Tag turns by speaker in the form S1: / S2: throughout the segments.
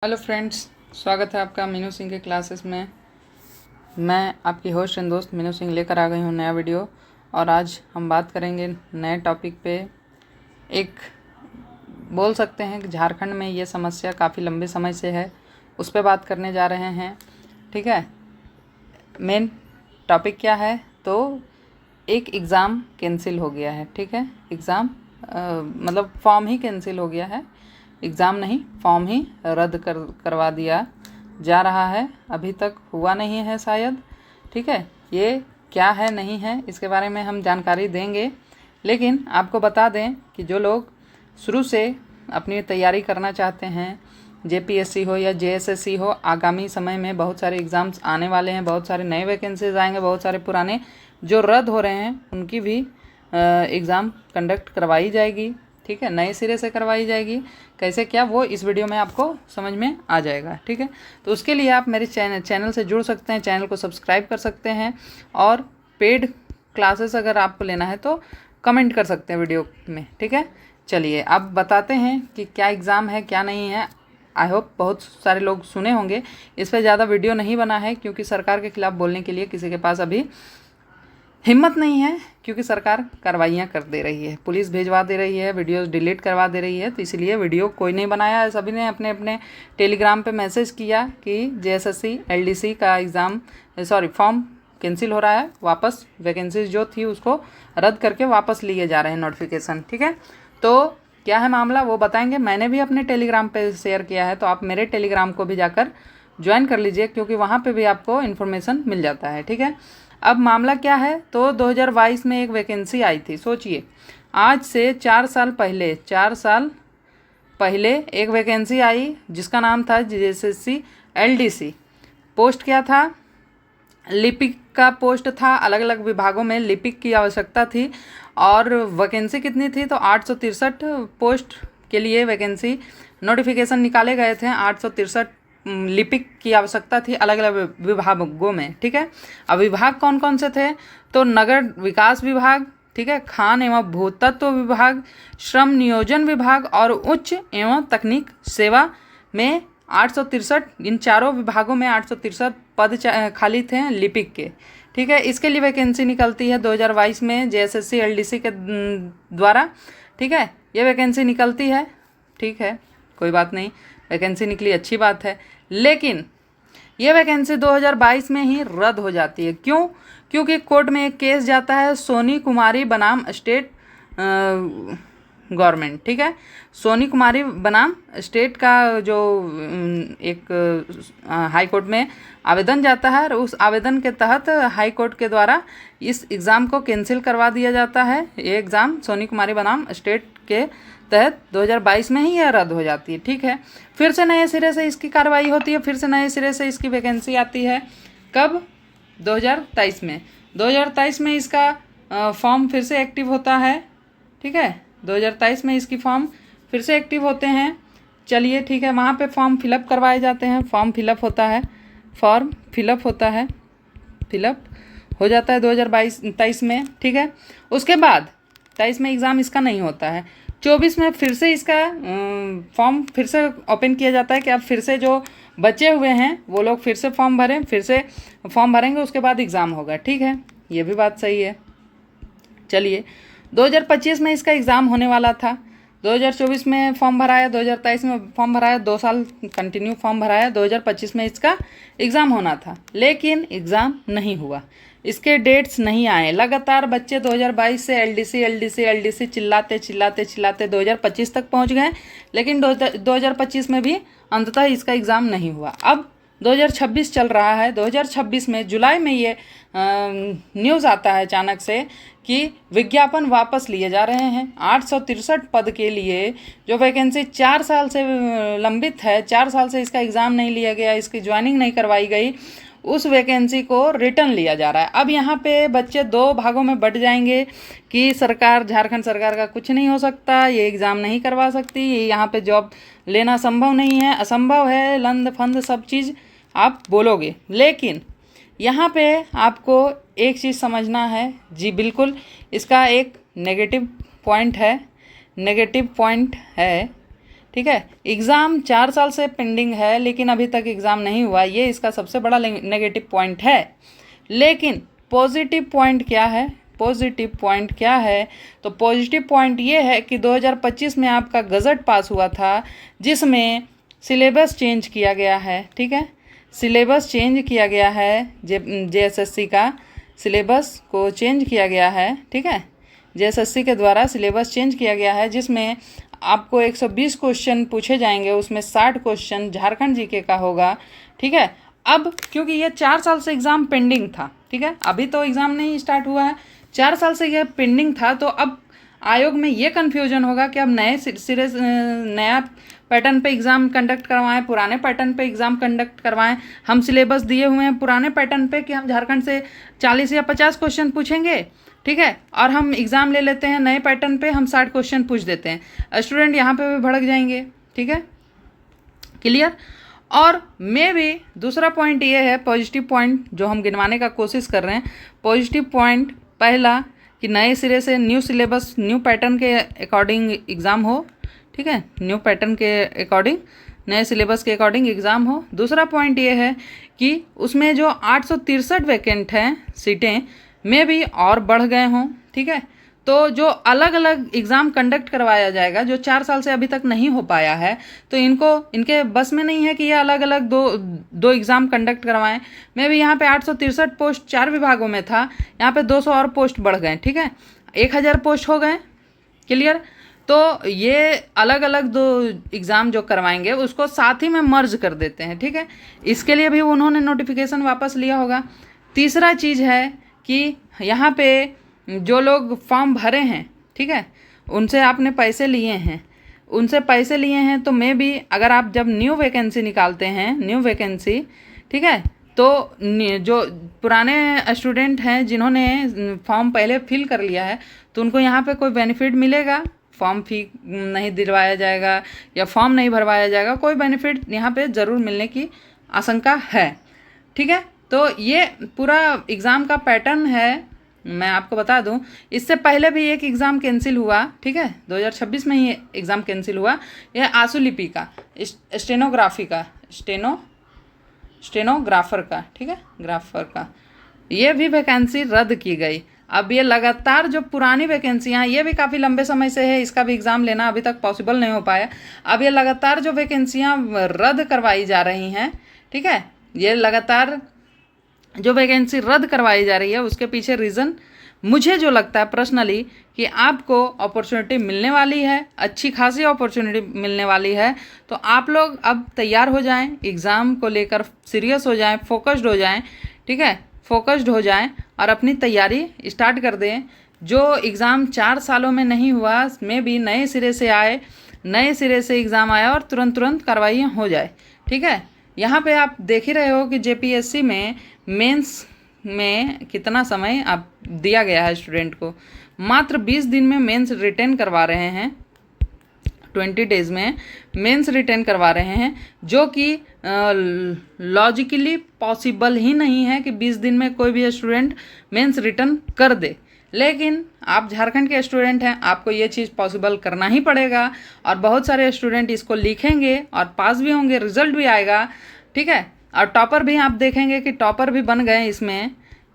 S1: Hello friends, स्वागत है आपका मीनू सिंह के क्लासेस में। मैं आपकी होस्ट एंड दोस्त मीनू सिंह लेकर आ गई हूँ नया वीडियो। और आज हम बात करेंगे नए टॉपिक पे। एक बोल सकते हैं कि झारखंड में ये समस्या काफ़ी लंबे समय से है, उस पर बात करने जा रहे हैं। ठीक है, मेन टॉपिक क्या है? तो एक एग्ज़ाम कैंसिल हो गया है। ठीक है, एग्ज़ाम मतलब फॉर्म ही कैंसिल हो गया है, एग्ज़ाम नहीं, फॉर्म ही रद्द करवा दिया जा रहा है। अभी तक हुआ नहीं है शायद। ठीक है, ये क्या है नहीं है इसके बारे में हम जानकारी देंगे, लेकिन आपको बता दें कि जो लोग शुरू से अपनी तैयारी करना चाहते हैं, जेपीएससी हो या जेएसएससी हो, आगामी समय में बहुत सारे एग्ज़ाम्स आने वाले हैं, बहुत सारे नए वैकेंसीज आएंगे, बहुत सारे पुराने जो रद्द हो रहे हैं उनकी भी एग्ज़ाम कंडक्ट करवाई जाएगी। ठीक है, नए सिरे से करवाई जाएगी। कैसे क्या, वो इस वीडियो में आपको समझ में आ जाएगा। ठीक है, तो उसके लिए आप मेरे चैनल से जुड़ सकते हैं, चैनल को सब्सक्राइब कर सकते हैं, और पेड क्लासेस अगर आपको लेना है तो कमेंट कर सकते हैं वीडियो में। ठीक है, चलिए अब बताते हैं कि क्या एग्ज़ाम है क्या नहीं है। आई होप बहुत सारे लोग सुने होंगे। इस पर ज़्यादा वीडियो नहीं बना है क्योंकि सरकार के खिलाफ़ बोलने के लिए किसी के पास अभी हिम्मत नहीं है, क्योंकि सरकार कार्रवाइयाँ कर दे रही है, पुलिस भेजवा दे रही है, वीडियोस डिलीट करवा दे रही है। तो इसलिए वीडियो कोई नहीं बनाया है। सभी ने अपने अपने टेलीग्राम पे मैसेज किया कि जेएसएससी एलडीसी का एग्ज़ाम फॉर्म कैंसिल हो रहा है, वापस वैकेंसीज जो थी उसको रद्द करके वापस लिए जा रहे हैं नोटिफिकेशन। ठीक है, तो क्या है मामला वो बताएंगे। मैंने भी अपने टेलीग्राम पे शेयर किया है, तो आप मेरे टेलीग्राम को भी जाकर ज्वाइन कर लीजिए, क्योंकि वहाँ पे भी आपको इन्फॉर्मेशन मिल जाता है। ठीक है, अब मामला क्या है? तो 2022 में एक वैकेंसी आई थी। सोचिए, आज से 4 साल पहले एक वैकेंसी आई जिसका नाम था जेएसएससी एलडीसी। पोस्ट क्या था? लिपिक का पोस्ट था। अलग अलग विभागों में लिपिक की आवश्यकता थी, और वैकेंसी कितनी थी? तो 863 पोस्ट के लिए वैकेंसी नोटिफिकेशन निकाले गए थे। 863 लिपिक की आवश्यकता थी अलग अलग विभागों में। ठीक है, अब विभाग कौन कौन से थे? तो नगर विकास विभाग, ठीक है, खान एवं भूतत्व विभाग, श्रम नियोजन विभाग और उच्च एवं तकनीक सेवा में 863, इन चारों विभागों में 863 पद खाली थे लिपिक के। ठीक है, इसके लिए वैकेंसी निकलती है 2022 में जेएसएससी एलडीसी के द्वारा। ठीक है, ये वैकेंसी निकलती है। ठीक है, कोई बात नहीं, वैकेंसी निकली, अच्छी बात है। लेकिन ये वैकेंसी 2022 में ही रद्द हो जाती है। क्यों? क्योंकि कोर्ट में एक केस जाता है सोनी कुमारी बनाम स्टेट गवर्नमेंट। ठीक है, सोनी कुमारी बनाम स्टेट का जो एक हाई कोर्ट में आवेदन जाता है, और उस आवेदन के तहत हाई कोर्ट के द्वारा इस एग्ज़ाम को कैंसिल करवा दिया जाता है। ये एग्ज़ाम सोनी कुमारी बनाम स्टेट के तहत 2022 में ही यह रद्द हो जाती है। ठीक है, फिर से नए सिरे से इसकी कार्रवाई होती है, फिर से नए सिरे से इसकी वैकेंसी आती है। कब? 2023 में। 2023 में इसका फॉर्म फिर से एक्टिव होता है। ठीक है, 2023 में इसकी फॉर्म फिर से एक्टिव होते हैं। चलिए ठीक है, वहाँ पे फॉर्म फिलअप करवाए जाते हैं, फॉर्म फिलअप होता है, फिलअप हो जाता है 2023 में। ठीक है, उसके बाद 23 में एग्ज़ाम इसका नहीं होता है। 24 में फिर से इसका फॉर्म फिर से ओपन किया जाता है कि अब फिर से जो बचे हुए हैं वो लोग फिर से फॉर्म भरें, फिर से फॉर्म भरेंगे, उसके बाद एग्ज़ाम होगा। ठीक है, ये भी बात सही है। चलिए, 2025 में इसका एग्ज़ाम होने वाला था, 2024 में फॉर्म भराया, 2023 में फॉर्म भराया, 2 साल कंटिन्यू फॉर्म भराया, 2025 में इसका एग्ज़ाम होना था, लेकिन एग्ज़ाम नहीं हुआ, इसके डेट्स नहीं आए। लगातार बच्चे 2022 से एलडीसी चिल्लाते 2025 तक पहुंच गए, लेकिन 2025 में भी अंततः इसका एग्ज़ाम नहीं हुआ। अब 2026 चल रहा है। 2026 में जुलाई में ये न्यूज़ आता है अचानक से कि विज्ञापन वापस लिए जा रहे हैं। 863 पद के लिए जो वैकेंसी 4 साल से लंबित है, 4 साल से इसका एग्ज़ाम नहीं लिया गया, इसकी ज्वाइनिंग नहीं करवाई गई, उस वैकेंसी को रिटर्न लिया जा रहा है। अब यहाँ पे बच्चे 2 भागों में बट जाएंगे कि सरकार, झारखंड सरकार का कुछ नहीं हो सकता, ये एग्ज़ाम नहीं करवा सकती, ये यहाँ पे जॉब लेना संभव नहीं है, असंभव है, लंद फंद सब चीज़ आप बोलोगे। लेकिन यहाँ पे आपको एक चीज़ समझना है, जी बिल्कुल, इसका एक नेगेटिव पॉइंट है ठीक है। एग्ज़ाम 4 साल से पेंडिंग है लेकिन अभी तक एग्ज़ाम नहीं हुआ, ये इसका सबसे बड़ा नेगेटिव पॉइंट है। लेकिन पॉजिटिव पॉइंट क्या है? पॉजिटिव पॉइंट क्या है? तो पॉजिटिव पॉइंट ये है कि 2025 में आपका गज़ट पास हुआ था जिसमें सिलेबस चेंज किया गया है। ठीक है, सिलेबस चेंज किया गया है, JSSC का सिलेबस को चेंज किया गया है। ठीक है, JSSC के द्वारा सिलेबस चेंज किया गया है जिसमें आपको 120 क्वेश्चन पूछे जाएंगे, उसमें 60 क्वेश्चन झारखंड जीके का होगा। ठीक है, अब क्योंकि ये 4 साल से एग्ज़ाम पेंडिंग था, ठीक है, अभी तो एग्ज़ाम नहीं स्टार्ट हुआ है, 4 साल से ये पेंडिंग था, तो अब आयोग में ये कन्फ्यूजन होगा कि अब नए सिरे नया पैटर्न पे एग्ज़ाम कंडक्ट करवाएं, पुराने पैटर्न पे एग्ज़ाम कंडक्ट करवाएं। हम सिलेबस दिए हुए हैं पुराने पैटर्न पे कि हम झारखंड से 40 या 50 क्वेश्चन पूछेंगे, ठीक है, और हम एग्ज़ाम ले लेते हैं नए पैटर्न पे, हम 60 क्वेश्चन पूछ देते हैं। स्टूडेंट यहाँ पे भी भड़क जाएंगे। ठीक है, क्लियर। और मे भी दूसरा पॉइंट ये है, पॉजिटिव पॉइंट जो हम गिनवाने का कोशिश कर रहे हैं। पॉजिटिव पॉइंट पहला कि नए सिरे से न्यू सिलेबस न्यू पैटर्न के अकॉर्डिंग एग्ज़ाम हो। ठीक है, न्यू पैटर्न के अकॉर्डिंग, नए सिलेबस के अकॉर्डिंग एग्ज़ाम हो। दूसरा पॉइंट ये है कि उसमें जो 863 वैकेंट हैं सीटें में भी और बढ़ गए हों। ठीक है, तो जो अलग अलग एग्ज़ाम कंडक्ट करवाया जाएगा जो 4 साल से अभी तक नहीं हो पाया है, तो इनके बस में नहीं है कि ये अलग अलग दो एग्ज़ाम कंडक्ट करवाएं। मैं भी यहाँ पे 863 पोस्ट 4 विभागों में था, यहाँ पे 200 और पोस्ट बढ़ गए। ठीक है, 1000 पोस्ट हो गए। क्लियर। तो ये अलग अलग दो एग्ज़ाम जो करवाएंगे उसको साथ ही में मर्ज कर देते हैं। ठीक है, इसके लिए भी उन्होंने नोटिफिकेशन वापस लिया होगा। तीसरा चीज़ है कि यहाँ पे जो लोग फॉर्म भरे हैं, ठीक है, उनसे आपने पैसे लिए हैं, तो मे भी अगर आप जब न्यू वैकेंसी निकालते हैं, न्यू वैकेंसी, ठीक है, तो जो पुराने स्टूडेंट हैं जिन्होंने फॉर्म पहले फिल कर लिया है तो उनको यहाँ पे कोई बेनिफिट मिलेगा, फॉर्म फी नहीं दिलवाया जाएगा या फॉर्म नहीं भरवाया जाएगा, कोई बेनिफिट यहाँ पे ज़रूर मिलने की आशंका है। ठीक है, तो ये पूरा एग्ज़ाम का पैटर्न है। मैं आपको बता दूं, इससे पहले भी एक एग्ज़ाम कैंसिल हुआ। ठीक है, 2026 में ही एग्ज़ाम कैंसिल हुआ। यह आशुलिपि का, स्टेनोग्राफी का, स्टेनोग्राफर का, ठीक है, ग्राफर का, ये भी वैकेंसी रद्द की गई। अब ये लगातार जो पुरानी वैकेंसियाँ, ये भी काफ़ी लंबे समय से है, इसका भी एग्ज़ाम लेना अभी तक पॉसिबल नहीं हो पाया। अब ये लगातार जो वैकेंसियाँ रद्द करवाई जा रही हैं, ठीक है, ये लगातार जो वैकेंसी रद्द करवाई जा रही है उसके पीछे रीज़न मुझे जो लगता है पर्सनली कि आपको अपॉर्चुनिटी मिलने वाली है, अच्छी खासी अपॉर्चुनिटी मिलने वाली है। तो आप लोग अब तैयार हो जाएं, एग्ज़ाम को लेकर सीरियस हो जाएं, फोकस्ड हो जाएं। ठीक है, फोकस्ड हो जाएं और अपनी तैयारी स्टार्ट कर दें। जो एग्ज़ाम 4 सालों में नहीं हुआ, में भी नए सिरे से आए, नए सिरे से एग्ज़ाम आया और तुरंत कार्रवाइयाँ हो जाए। ठीक है, यहाँ पे आप देख ही रहे हो कि JPSC में मेंस में कितना समय आप दिया गया है स्टूडेंट को। मात्र 20 दिन में मेंस रिटेन करवा रहे हैं, 20 डेज़ में मेंस रिटेन करवा रहे हैं, जो कि लॉजिकली पॉसिबल ही नहीं है कि 20 दिन में कोई भी स्टूडेंट मेंस रिटर्न कर दे। लेकिन आप झारखंड के स्टूडेंट हैं, आपको ये चीज़ पॉसिबल करना ही पड़ेगा और बहुत सारे स्टूडेंट इसको लिखेंगे और पास भी होंगे, रिजल्ट भी आएगा। ठीक है, और टॉपर भी आप देखेंगे कि टॉपर भी बन गए इसमें।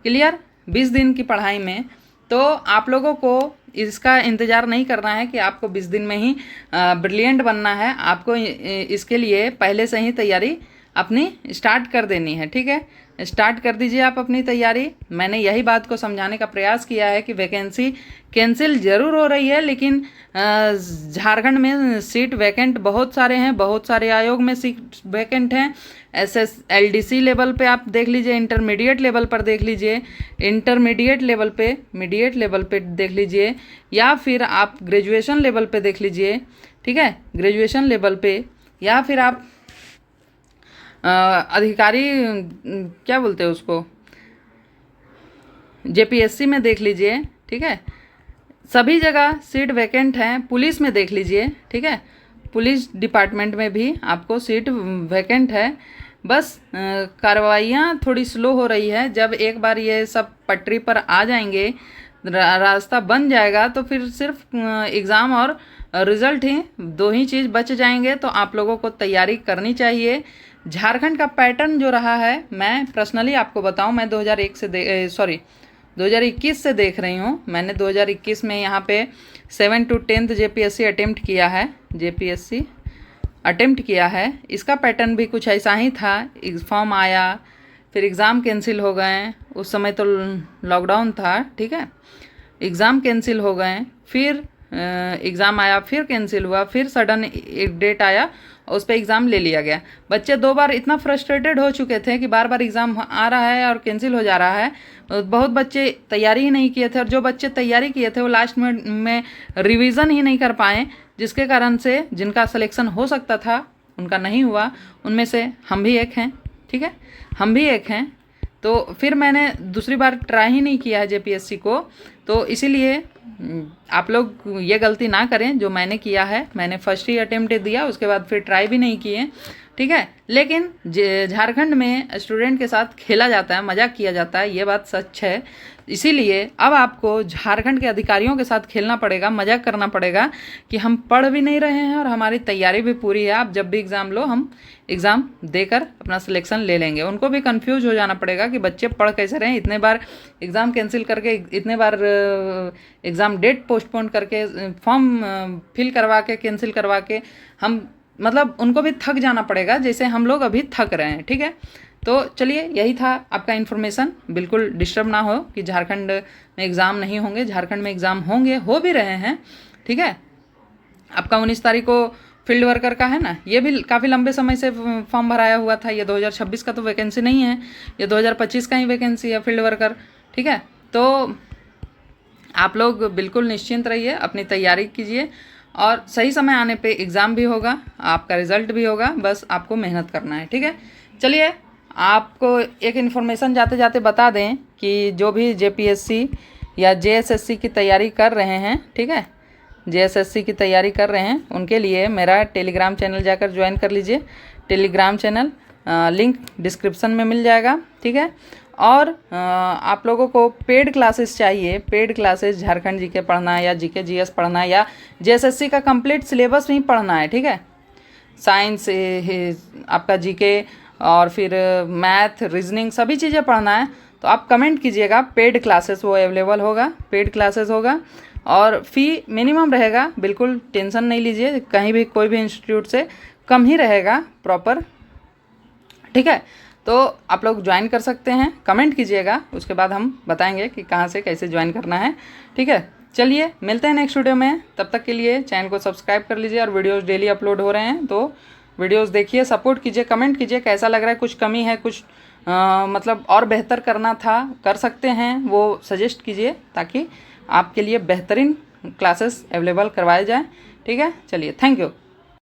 S1: क्लियर, 20 दिन की पढ़ाई में। तो आप लोगों को इसका इंतज़ार नहीं करना है कि आपको 20 दिन में ही ब्रिलियंट बनना है। आपको इसके लिए पहले से ही तैयारी अपनी स्टार्ट कर देनी है। ठीक है, स्टार्ट कर दीजिए आप अपनी तैयारी। मैंने यही बात को समझाने का प्रयास किया है कि वैकेंसी कैंसिल ज़रूर हो रही है, लेकिन झारखंड में सीट वैकेंट बहुत सारे हैं, बहुत सारे आयोग में सीट वैकेंट हैं। LDC लेवल पे आप देख लीजिए, इंटरमीडिएट लेवल पर देख लीजिए, इंटरमीडिएट लेवल पे, मीडिएट लेवल पे देख लीजिए, या फिर आप ग्रेजुएशन लेवल पे देख लीजिए। ठीक है, ग्रेजुएशन लेवल पे, या फिर आप अधिकारी क्या बोलते हैं उसको, JPSC में देख लीजिए। ठीक है, सभी जगह सीट वैकेंट हैं। पुलिस में देख लीजिए। ठीक है, पुलिस डिपार्टमेंट में भी आपको सीट वैकेंट है। बस कार्रवाइयाँ थोड़ी स्लो हो रही है। जब एक बार ये सब पटरी पर आ जाएंगे रास्ता बन जाएगा तो फिर सिर्फ एग्ज़ाम और रिज़ल्ट ही, दो ही चीज़ बच जाएंगे। तो आप लोगों को तैयारी करनी चाहिए। झारखंड का पैटर्न जो रहा है, मैं पर्सनली आपको बताऊं, मैं 2021 से देख रही हूँ। मैंने 2021 में यहाँ पे 7 to 10th JPSC अटेम्प्ट किया है। इसका पैटर्न भी कुछ ऐसा ही था। फॉर्म आया, फिर एग्ज़ाम कैंसिल हो गए, उस समय तो लॉकडाउन था, ठीक है। एग्ज़ाम कैंसिल हो गए, फिर एग्ज़ाम आया, फिर कैंसिल हुआ, फिर सडन एक डेट आया और उस पर एग्ज़ाम ले लिया गया। बच्चे 2 बार इतना फ्रस्ट्रेटेड हो चुके थे कि बार बार एग्ज़ाम आ रहा है और कैंसिल हो जा रहा है। बहुत बच्चे तैयारी ही नहीं किए थे, और जो बच्चे तैयारी किए थे वो लास्ट में रिवीज़न ही नहीं कर पाए, जिसके कारण से जिनका सिलेक्शन हो सकता था उनका नहीं हुआ। उनमें से हम भी एक हैं, ठीक है, हम भी एक हैं। तो फिर मैंने दूसरी बार ट्राई ही नहीं किया है JPSC को। तो इसीलिए आप लोग ये गलती ना करें जो मैंने किया है। मैंने फर्स्ट ही अटेम्प्ट दिया, उसके बाद फिर ट्राई भी नहीं किए, ठीक है। लेकिन झारखंड में स्टूडेंट के साथ खेला जाता है, मजाक किया जाता है, ये बात सच है। इसीलिए अब आपको झारखंड के अधिकारियों के साथ खेलना पड़ेगा, मजाक करना पड़ेगा कि हम पढ़ भी नहीं रहे हैं और हमारी तैयारी भी पूरी है। आप जब भी एग्ज़ाम लो, हम एग्ज़ाम देकर अपना सिलेक्शन ले लेंगे। उनको भी कंफ्यूज हो जाना पड़ेगा कि बच्चे पढ़ कैसे रहे हैं, इतने बार एग्ज़ाम कैंसिल करके, इतने बार एग्ज़ाम डेट पोस्टपोन करके, फॉर्म फिल करवा के, कैंसिल करवा के, हम मतलब उनको भी थक जाना पड़ेगा जैसे हम लोग अभी थक रहे हैं, ठीक है। तो चलिए, यही था आपका इन्फॉर्मेशन। बिल्कुल डिस्टर्ब ना हो कि झारखंड में एग्ज़ाम नहीं होंगे। झारखंड में एग्ज़ाम होंगे, हो भी रहे हैं, ठीक है। आपका 19 तारीख को फील्ड वर्कर का है ना, ये भी काफ़ी लंबे समय से फॉर्म भराया हुआ था। ये 2026 का तो वैकेंसी नहीं है, ये 2025 का ही वैकेंसी है फील्ड वर्कर, ठीक है। तो आप लोग बिल्कुल निश्चिंत रहिए, अपनी तैयारी कीजिए और सही समय आने पे एग्ज़ाम भी होगा, आपका रिज़ल्ट भी होगा। बस आपको मेहनत करना है, ठीक है। चलिए, आपको एक इन्फॉर्मेशन जाते जाते बता दें कि जो भी JPSC या JSSC की तैयारी कर रहे हैं, ठीक है, JSSC की तैयारी कर रहे हैं, उनके लिए मेरा टेलीग्राम चैनल जाकर ज्वाइन कर लीजिए। टेलीग्राम चैनल लिंक डिस्क्रिप्शन में मिल जाएगा, ठीक है। और आप लोगों को पेड क्लासेस चाहिए, पेड क्लासेस झारखंड GK पढ़ना है या GK GS पढ़ना है या JSSC का कंप्लीट सिलेबस भी पढ़ना है, ठीक है। साइंस, आपका GK और फिर मैथ, रीजनिंग, सभी चीज़ें पढ़ना है तो आप कमेंट कीजिएगा। पेड क्लासेस वो अवेलेबल होगा, पेड क्लासेस होगा और फ़ी मिनिमम रहेगा। बिल्कुल टेंशन नहीं लीजिए, कहीं भी कोई भी इंस्टीट्यूट से कम ही रहेगा प्रॉपर, ठीक है। तो आप लोग ज्वाइन कर सकते हैं, कमेंट कीजिएगा, उसके बाद हम बताएंगे कि कहाँ से कैसे ज्वाइन करना है, ठीक है। चलिए, मिलते हैं नेक्स्ट वीडियो में। तब तक के लिए चैनल को सब्सक्राइब कर लीजिए और वीडियोस डेली अपलोड हो रहे हैं तो वीडियोस देखिए, सपोर्ट कीजिए, कमेंट कीजिए कैसा लग रहा है, कुछ कमी है, कुछ मतलब और बेहतर करना था, कर सकते हैं, वो सजेस्ट कीजिए ताकि आपके लिए बेहतरीन क्लासेस अवेलेबल करवाए जाएँ, ठीक है। चलिए, थैंक यू।